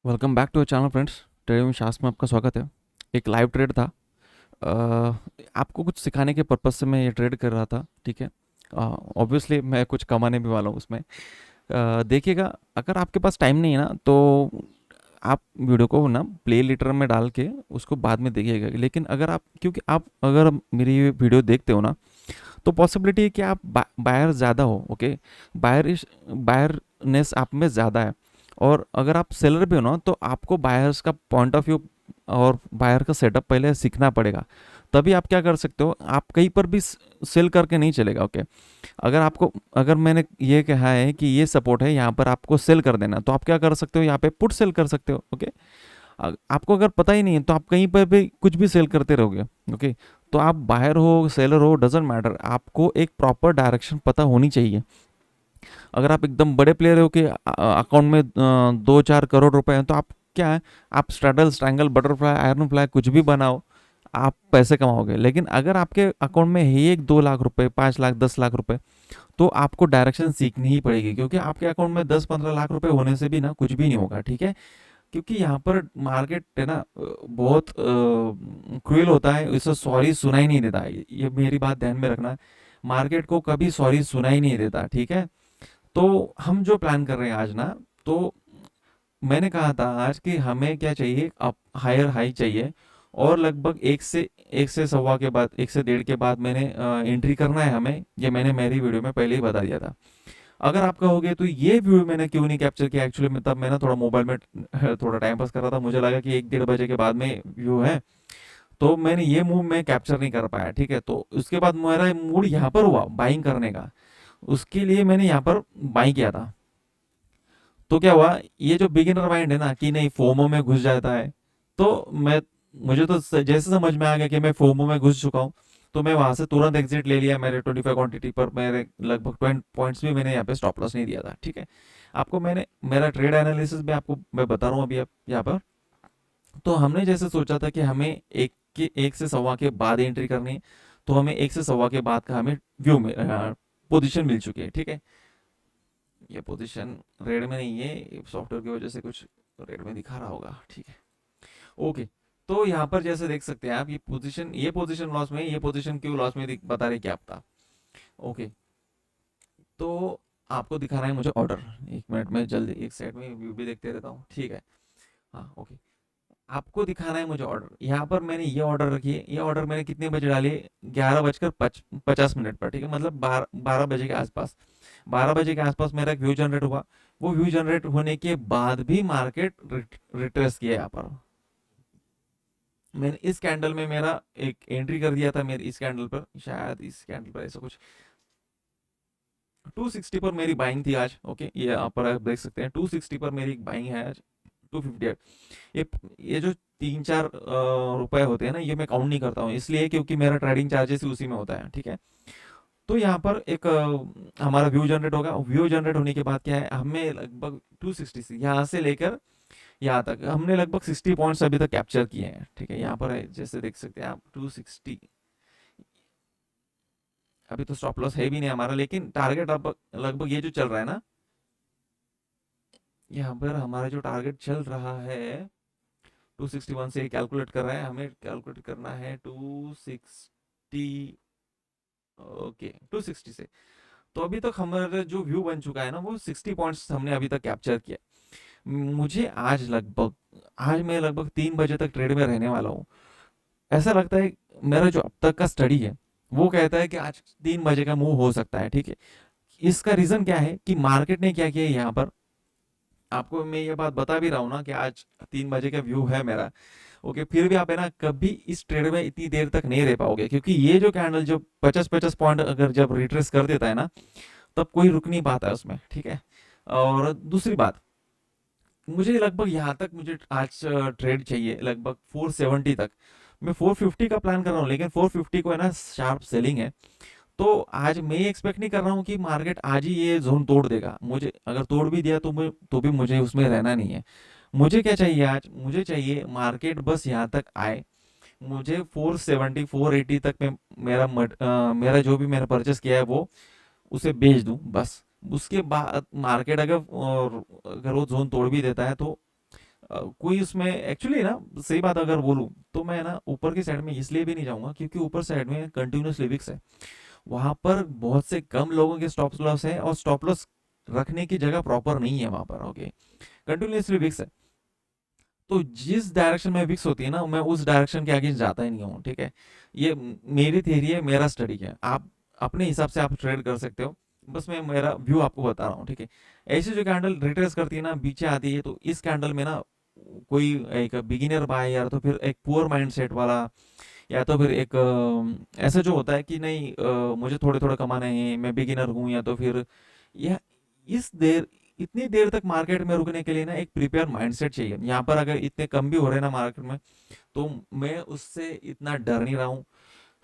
Welcome back to channel friends. Trading Shastra में आपका स्वागत है। एक लाइव ट्रेड था। अ, आपको कुछ सिखाने के पर्पज से मैं ये ट्रेड कर रहा था, ठीक है। ऑब्वियसली मैं कुछ कमाने भी वाला हूँ उसमें। देखिएगा, अगर आपके पास टाइम नहीं है ना तो आप वीडियो को ना प्ले लिटर में डाल के उसको बाद में देखिएगा। लेकिन अगर आप, क्योंकि आप अगर मेरी ये वीडियो देखते हो ना, तो पॉसिबिलिटी है कि आप बायर ज़्यादा हो, ओके। बायरनेस आप में ज़्यादा है। और अगर आप सेलर भी हो ना तो आपको बायर्स का पॉइंट ऑफ व्यू और बायर का सेटअप पहले सीखना पड़ेगा। तभी आप क्या कर सकते हो, आप कहीं पर भी सेल करके नहीं चलेगा, ओके। अगर आपको, अगर मैंने ये कहा है कि ये सपोर्ट है, यहाँ पर आपको सेल कर देना, तो आप क्या कर सकते हो, यहाँ पे पुट सेल कर सकते हो, ओके। आपको अगर पता ही नहीं है तो आप कहीं पर भी कुछ भी सेल करते रहोगे, ओके। तो आप बाहर हो सेलर हो, डजेंट मैटर, आपको एक प्रॉपर डायरेक्शन पता होनी चाहिए। अगर आप एकदम बड़े प्लेयर हो कि अकाउंट में 2-4 करोड़ रुपए हैं, तो आप क्या है, आप straddle strangle butterfly iron fly कुछ भी बनाओ, आप पैसे कमाओगे। लेकिन अगर आपके अकाउंट में है ही एक 2 लाख रुपए, 5 लाख, 10 लाख रुपए, तो आपको डायरेक्शन सीखनी ही पड़ेगी, क्योंकि आपके अकाउंट में 10-15 लाख रुपए होने से भी ना कुछ भी नहीं होगा, ठीक है। क्योंकि यहाँ पर मार्केट है ना, बहुत क्रूएल होता है, इसे सॉरी सुनाई नहीं देता है। ये मेरी बात ध्यान में रखना। मार्केट को कभी सॉरी सुनाई नहीं देता, ठीक है। तो हम जो प्लान कर रहे हैं आज ना, तो मैंने कहा था आज कि हमें क्या चाहिए, अप हायर हाई चाहिए। और लगभग एक से सवा के बाद, 1 से 1.5 के बाद मैंने एंट्री करना है हमें। ये मैंने मेरी वीडियो में पहले ही बता दिया था। अगर आप कहोगे तो ये व्यू मैंने क्यों नहीं कैप्चर किया, एक्चुअली मैं तब मैं ना थोड़ा मोबाइल में थोड़ा टाइम पास कर रहा था, मुझे लगा कि 1-1:30 बजे के बाद में व्यू है, तो मैंने ये मूव में कैप्चर नहीं कर पाया, ठीक है। तो उसके बाद मेरा मूड यहाँ पर हुआ बाइंग करने का, उसके लिए मैंने यहाँ पर बाइंग किया था। तो क्या हुआ, ये जो बिगिनर माइंड है ना कि नहीं फोमो में घुस जाता है, तो मैं, मुझे तो जैसे समझ में आ गया कि मैं फोमो में घुस चुका हूँ, तो मैं वहां से तुरंत एग्जिट ले लिया। मेरे 25 क्वांटिटी पर मेरे लगभग 20 पॉइंट्स भी मैंने यहाँ पे स्टॉप लॉस नहीं दिया था, ठीक है। आपको मैंने मेरा ट्रेड एनालिसिस भी आपको मैं बता रहा हूँ अभी आप यहाँ पर। तो हमने जैसे सोचा था कि हमें एक से सवा के बाद एंट्री करनी है, तो हमें एक से सवा के बाद का हमें व्यू में पोजीशन मिल चुकी है, ठीक है। ये पोजीशन रेड में नहीं है, सॉफ्टवेयर की वजह से कुछ रेड में दिखा रहा होगा, ठीक है। ओके। तो यहाँ पर जैसे देख सकते हैं आप, ये पोजीशन लॉस में है, ये पोजीशन क्यों लॉस में बता रही क्या पता। ओके। तो आपको दिखा रहा है मुझे ऑर्डर, 1 मिनट में जल्दी एक साइड में व्यू भी देखते रहता हूँ, ठीक है। हाँ, ओके। आपको दिखाना है मुझे ऑर्डर, यहाँ पर मैंने ये ऑर्डर रखी है। ये ऑर्डर मैंने कितने बजे डाली है, 11:50 पर, ठीक है। मतलब 12 बजे के आसपास, 12 बजे के आसपास मेरा एक व्यू जनरेट हुआ। वो व्यू जनरेट होने के बाद भी मार्केट रिट्रेस किया यहाँ पर। मैंने इस कैंडल में मेरा एक एंट्री कर दिया था, मेरे इस कैंडल पर, शायद इस कैंडल पर ऐसा कुछ 260 पर मेरी बाइंग थी आज, ओके। ये यहाँ पर आप देख सकते हैं 260 पर मेरी बाइंग है आज। 258। ये ये जो 3-4 रुपए होते हैं ना, ये मैं काउंट नहीं करता हूँ, इसलिए क्योंकि मेरा ट्रेडिंग चार्जेस ही उसी में होता है, ठीक है। तो यहाँ पर एक हमारा व्यू जनरेट होगा। व्यू जनरेट होने के बाद क्या है, हमें लगभग 260 से यहाँ से लेकर यहाँ तक हमने लगभग 60 पॉइंट्स अभी तक कैप्चर किए हैं, ठीक है। यहाँ पर है, जैसे देख सकते हैं आप 260। अभी तो स्टॉप लॉस है भी नहीं हमारा, लेकिन टारगेट अब लगभग ये जो चल रहा है ना, यहाँ पर हमारा जो टारगेट चल रहा है 261 से कैलकुलेट कर रहा है, हमें कैलकुलेट करना है 260। ओके, 260 से। तो अभी तक हमारा जो व्यू बन चुका है ना, वो 60 पॉइंट्स हमने अभी तक कैप्चर किया। मुझे आज मैं लगभग 3 बजे तक ट्रेड में रहने वाला हूँ। ऐसा लगता है, मेरा जो अब तक का स्टडी है वो कहता है कि आज 3 बजे का मूव हो सकता है, ठीक है। इसका रीजन क्या है कि मार्केट ने क्या किया यहाँ पर, आपको मैं ये बात बता भी रहा हूँ ना कि आज 3 बजे का व्यू है मेरा, ओके। फिर भी आप है ना कभी इस ट्रेड में इतनी देर तक नहीं रह पाओगे, क्योंकि ये जो कैंडल जो 50-50 पॉइंट अगर जब रिट्रेस कर देता है ना, तब कोई रुक नहीं पाता है उसमें, ठीक है। और दूसरी बात, मुझे लगभग यहाँ तक मुझे आज ट्रेड चाहिए लगभग 470 तक। मैं 450 का प्लान कर रहा हूँ, लेकिन 450 को है ना शार्प सेलिंग है। तो आज मैं एक्सपेक्ट नहीं कर रहा हूँ कि मार्केट आज ही ये जोन तोड़ देगा। मुझे अगर तोड़ भी दिया तो भी मुझे उसमें रहना नहीं है। मुझे क्या चाहिए आज, मुझे चाहिए मार्केट बस यहाँ तक आए। मुझे 470 480 तक में मेरा जो भी मैंने परचेस किया है वो उसे बेच दूं बस। उसके बाद मार्केट अगर वो जोन तोड़ भी देता है तो कोई उसमें एक्चुअली ना, सही बात अगर बोलूँ तो मैं ना ऊपर की साइड में इसलिए भी नहीं जाऊंगा क्योंकि ऊपर साइड में कंटिन्यूस लिविक्स है। वहां पर बहुत से कम लोगों के स्टॉप लॉस है और स्टॉप लॉस रखने की जगह प्रॉपर नहीं है वहां पर। ओके, कंटिन्यूसली विक्स है, तो जिस डायरेक्शन में विक्स होती है ना, मैं उस डायरेक्शन के आगे जाता ही नहीं हूँ। ठीक है, ये मेरी थ्योरी है, मेरा स्टडी है, आप अपने हिसाब से आप ट्रेड कर सकते हो। बस मैं मेरा व्यू आपको बता रहा हूँ। ठीक है, ऐसे जो कैंडल रिट्रेस करती है ना, पीछे आती है, तो इस कैंडल में ना कोई एक बिगिनर बाय या तो फिर एक पुअर माइंड सेट वाला, या तो फिर एक ऐसा जो होता है कि नहीं मुझे थोड़े थोड़े कमाने हैं, मैं बिगिनर हूँ, या तो फिर यह इस देर इतनी देर तक मार्केट में रुकने के लिए ना एक प्रिपेयर माइंडसेट चाहिए। यहाँ पर अगर इतने कम भी हो रहे हैं ना मार्केट में, तो मैं उससे इतना डर नहीं रहा हूँ।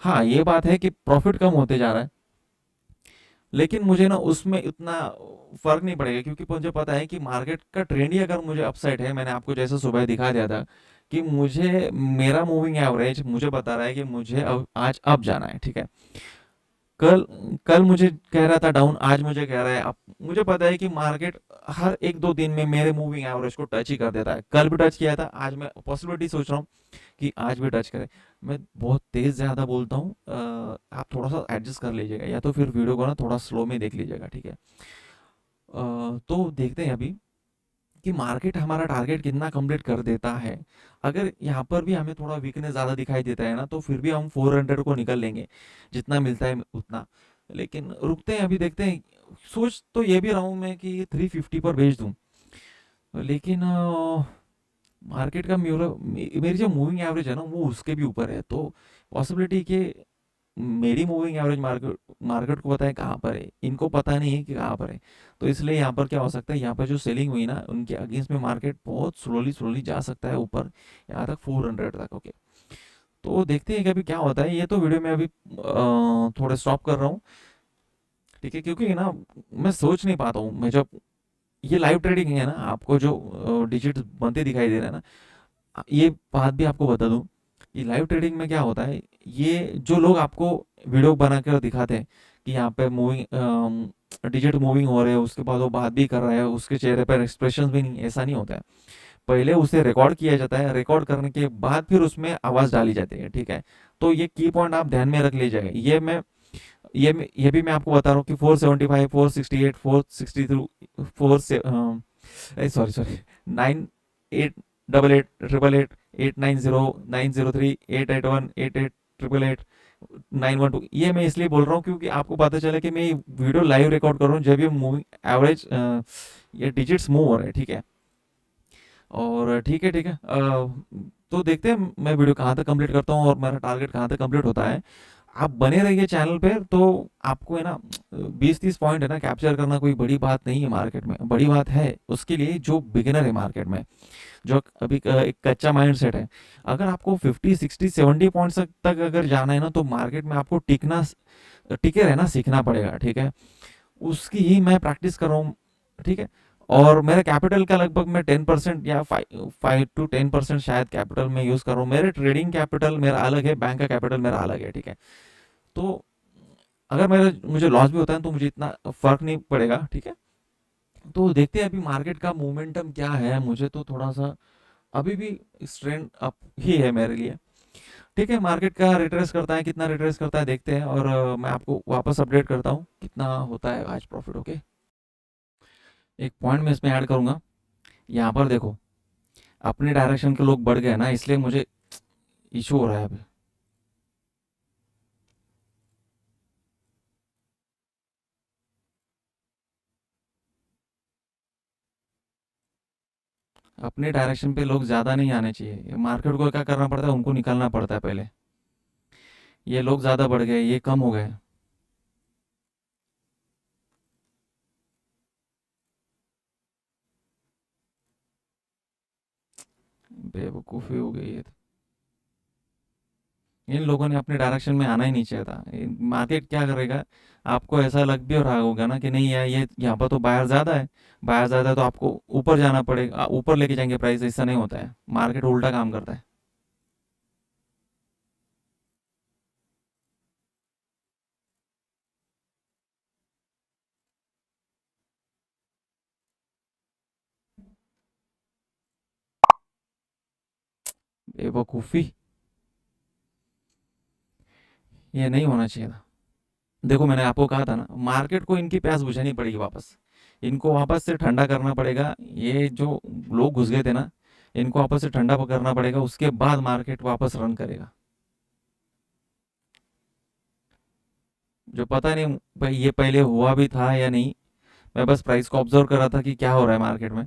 हाँ, ये बात है कि प्रॉफिट कम होते जा रहा है, लेकिन मुझे ना उसमें इतना फर्क नहीं पड़ेगा क्योंकि मुझे पता है कि मार्केट का ट्रेंड ही अगर मुझे अपसाइड है, मैंने आपको जैसे सुबह दिखा दिया था कि मुझे मेरा मूविंग एवरेज मुझे बता रहा है कि मुझे अब आज अब जाना है। ठीक है, कल कल मुझे कह रहा था डाउन, आज मुझे कह रहा है अब। मुझे पता है कि मार्केट हर एक दो दिन में मेरे मूविंग एवरेज को टच ही कर देता है। कल भी टच किया था, आज मैं पॉसिबिलिटी सोच रहा हूँ कि आज भी टच करे। मैं बहुत तेज ज़्यादा बोलता हूँ, आप थोड़ा सा एडजस्ट कर लीजिएगा, या तो फिर वीडियो को ना थोड़ा स्लो में देख लीजिएगा। ठीक है, तो देखते हैं अभी कि मार्केट हमारा टारगेट कितना कंप्लीट कर देता है। अगर यहाँ पर भी हमें थोड़ा वीकनेस ज़्यादा दिखाई देता है ना, तो फिर भी हम 400 को निकल लेंगे, जितना मिलता है उतना। लेकिन रुकते हैं, अभी देखते हैं। सोच तो ये भी रहा हूँ मैं कि 350 पर भेज दूँ, लेकिन मार्केट का मेरी जो मूविंग एवरेज है ना, वो उसके भी ऊपर है, तो पॉसिबिलिटी कि मेरी मूविंग एवरेज मार्केट मार्केट को पता है कहाँ पर है, इनको पता नहीं है कि कहाँ पर है। तो इसलिए यहाँ पर क्या हो सकता है, यहाँ पर जो सेलिंग हुई ना, उनके अगेंस्ट में मार्केट बहुत स्लोली स्लोली जा सकता है ऊपर, यहाँ तक 400 तक। ओके, तो देखते हैं कि अभी क्या होता है। ये तो वीडियो में अभी थोड़ा स्टॉप कर रहा हूँ। ठीक है, क्योंकि ना मैं सोच नहीं पाता हूँ, मैं जब ये लाइव ट्रेडिंग है ना, आपको जो डिजिट बनते दिखाई दे रहा है ना, ये बात भी आपको बता दूं, ये लाइव ट्रेडिंग में क्या होता है, ये जो लोग आपको वीडियो बना कर दिखाते हैं कि यहाँ पे मूविंग डिजिट मूविंग हो रहे हैं, उसके बाद वो बात भी कर रहा है, उसके चेहरे पर एक्सप्रेशन भी नहीं, ऐसा नहीं होता है। पहले उसे रिकॉर्ड किया जाता है, रिकॉर्ड करने के बाद फिर उसमें आवाज़ डाली जाती है। ठीक है, तो ये की पॉइंट आप ध्यान में रख लीजिएगा। ये भी मैं आपको बता रहा हूँ कि 475, 468, 462, फोर से सॉरी सॉरी, 98888890, 903, 881, 883, 881, 888, 912, ये मैं इसलिए बोल रहा हूँ क्योंकि आपको पता चले कि मैं वीडियो लाइव रिकॉर्ड कर रहा हूँ जब ये मूविंग एवरेज ये डिजिट्स मूव हो रहे हैं। ठीक है, और ठीक है, तो देखते हैं मैं वीडियो कहाँ तक कंप्लीट करता हूँ और मेरा टारगेट कहाँ तक कंप्लीट होता है। आप बने रहिए चैनल पे, तो आपको है ना 20-30 पॉइंट है ना कैप्चर करना कोई बड़ी बात नहीं है मार्केट में। बड़ी बात है उसके लिए जो बिगिनर है मार्केट में, जो अभी एक कच्चा माइंड सेट है। अगर आपको 50, 60, 70 पॉइंट्स तक अगर जाना है ना, तो मार्केट में आपको टिके रहना सीखना पड़ेगा। ठीक है, उसकी ही मैं प्रैक्टिस कर रहा हूँ। ठीक है, और मेरे कैपिटल का लगभग मैं 10% या 5 to 10% शायद कैपिटल में यूज़ कर रहा हूँ। मेरे ट्रेडिंग कैपिटल मेरा अलग है, बैंक का कैपिटल मेरा अलग है। ठीक है, तो अगर मुझे लॉस भी होता है तो मुझे इतना फर्क नहीं पड़ेगा। ठीक है, तो देखते हैं अभी मार्केट का मोमेंटम क्या है। मुझे तो थोड़ा सा अभी भी ट्रेंड अप ही है मेरे लिए। ठीक है, मार्केट का रिट्रेस करता है, कितना रिट्रेस करता है देखते हैं, और मैं आपको वापस अपडेट करता हूँ कितना होता है आज प्रॉफिट। ओके, एक पॉइंट मैं इसमें ऐड करूंगा। यहाँ पर देखो, अपने डायरेक्शन के लोग बढ़ गए ना, इसलिए मुझे इशू हो रहा है अभी। अपने डायरेक्शन पे लोग ज़्यादा नहीं आने चाहिए, मार्केट को क्या करना पड़ता है, उनको निकालना पड़ता है पहले। ये लोग ज़्यादा बढ़ गए, ये कम हो गए। बेवकूफ़ी हो गई है। इन लोगों ने अपने डायरेक्शन में आना ही नहीं चाहिए था। मार्केट क्या करेगा, आपको ऐसा लग भी रहा होगा ना कि नहीं यार, ये यहाँ पर तो बायर ज़्यादा है, बायर ज़्यादा है तो आपको ऊपर जाना पड़ेगा, ऊपर लेके जाएंगे प्राइस। ऐसा नहीं होता है, मार्केट उल्टा काम करता है। बेवकूफ़ी, ये नहीं होना चाहिए था। देखो मैंने आपको कहा था ना, मार्केट को इनकी प्यास बुझानी पड़ेगी वापस, इनको वापस से ठंडा करना पड़ेगा। ये जो लोग घुस गए थे ना, इनको वापस से ठंडा करना पड़ेगा, उसके बाद मार्केट वापस रन करेगा। जो पता नहीं भाई ये पहले हुआ भी था या नहीं, मैं बस प्राइस को ऑब्जर्व कर रहा था कि क्या हो रहा है मार्केट में।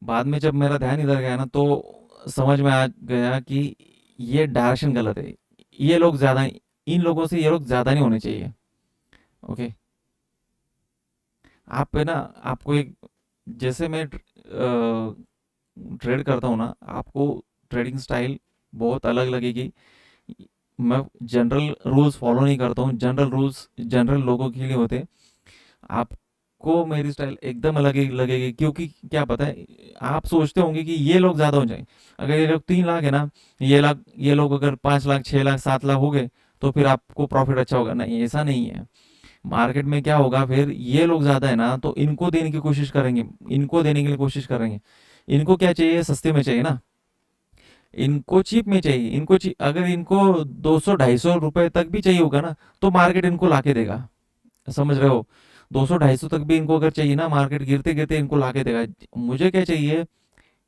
बाद में जब मेरा ध्यान इधर गया ना, तो समझ में आ गया कि ये डायरेक्शन गलत है। ये लोग ज़्यादा, इन लोगों से ये लोग ज़्यादा नहीं होने चाहिए। ओके, आप है ना, आपको एक, जैसे मैं ट्रेड करता हूँ ना, आपको ट्रेडिंग स्टाइल बहुत अलग लगेगी। मैं जनरल रूल्स फॉलो नहीं करता हूँ, जनरल रूल्स जनरल लोगों के लिए होते हैं। आपको मेरी स्टाइल एकदम अलग ही लगेगी, क्योंकि क्या पता है, आप सोचते होंगे कि ये लोग ज़्यादा हो जाएंगे। अगर ये लोग 3 लाख है ना, ये लोग अगर 5 लाख 6 लाख 7 लाख हो गए, तो फिर आपको प्रॉफिट अच्छा होगा। नहीं, ऐसा नहीं है। मार्केट में क्या होगा, फिर ये लोग ज़्यादा है ना, तो इनको देने की कोशिश करेंगे, इनको देने के लिए कोशिश करेंगे। इनको क्या चाहिए, सस्ते में चाहिए ना, इनको चीप में चाहिए, अगर इनको 200 250 रुपए तक भी चाहिए होगा ना, तो मार्केट इनको लाके देगा। समझ रहे हो, 200 250 तक भी इनको अगर चाहिए ना, मार्केट गिरते गिरते इनको लाके देगा। मुझे क्या चाहिए,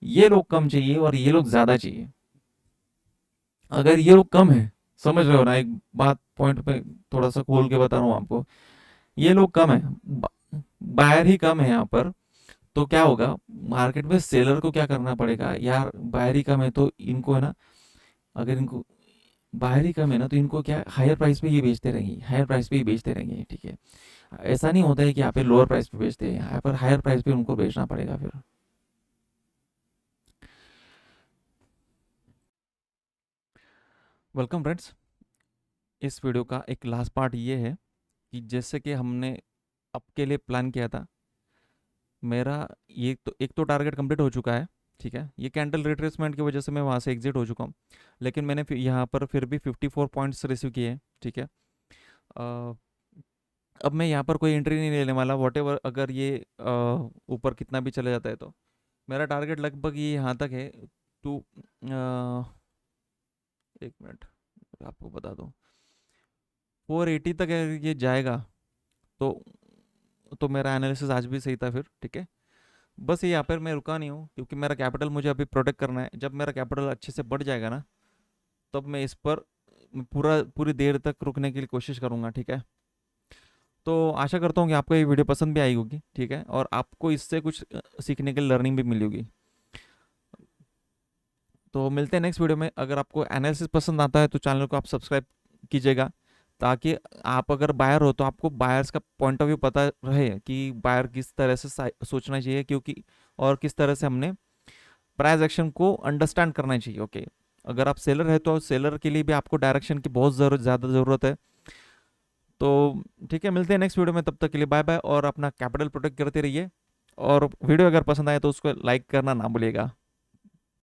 ये लोग कम चाहिए और ये लोग ज्यादा चाहिए। अगर ये लोग कम है, समझ रहे हो ना, एक बात पॉइंट पे थोड़ा सा खोल के बता रहा हूँ आपको, ये लोग कम है, बायर ही कम है यहाँ पर, तो क्या होगा, मार्केट में सेलर को क्या करना पड़ेगा यार, बायर ही कम है तो इनको है ना, अगर इनको बाहर ही कम है ना, तो इनको क्या हायर प्राइस पे ये बेचते रहेंगे, हायर प्राइस पे ही बेचते रहेंगे, ठीक है। ऐसा नहीं होता है कि यहाँ पे लोअर प्राइस पे बेचते हैं, यहाँ पर हायर प्राइस पे उनको बेचना पड़ेगा फिर। वेलकम फ्रेंड्स, इस वीडियो का एक लास्ट पार्ट ये है कि जैसे कि हमने आपके लिए प्लान किया था, मेरा ये तो एक तो टारगेट कंप्लीट हो चुका है, ठीक है। ये कैंडल रिट्रेसमेंट की वजह से मैं वहाँ से एग्जिट हो चुका हूँ, लेकिन मैंने यहाँ पर फिर भी 54 पॉइंट्स रिसीव किए हैं, ठीक है। अ, अब मैं यहाँ पर कोई एंट्री नहीं लेने वाला, वॉट एवर, अगर ये ऊपर कितना भी चले जाता है तो मेरा टारगेट लगभग ये यहाँ तक है। टू, 1 मिनट आपको बता दूँ, 480 तक अगर ये जाएगा तो मेरा एनालिसिस आज भी सही था फिर, ठीक है। बस ये यहाँ पर मैं रुका नहीं हूँ, क्योंकि मेरा कैपिटल मुझे अभी प्रोटेक्ट करना है। जब मेरा कैपिटल अच्छे से बढ़ जाएगा ना, तब मैं इस पर पूरी देर तक रुकने की कोशिश करूँगा, ठीक है। तो आशा करता हूँ कि आपको ये वीडियो पसंद भी आई होगी, ठीक है, और आपको इससे कुछ सीखने की लर्निंग भी मिली होगी। तो मिलते हैं नेक्स्ट वीडियो में। अगर आपको एनालिसिस पसंद आता है तो चैनल को आप सब्सक्राइब कीजिएगा, ताकि आप अगर बायर हो तो आपको बायर्स का पॉइंट ऑफ व्यू पता रहे कि बायर किस तरह से सोचना चाहिए, क्योंकि और किस तरह से हमने प्राइस एक्शन को अंडरस्टैंड करना चाहिए। ओके, अगर आप सेलर है तो सेलर के लिए भी आपको डायरेक्शन की बहुत ज़्यादा ज़रूरत है। तो ठीक है, मिलते हैं नेक्स्ट वीडियो में, तब तक के लिए बाय बाय, और अपना कैपिटल प्रोटेक्ट करते रहिए। और वीडियो अगर पसंद आए तो उसको लाइक करना ना भूलिएगा।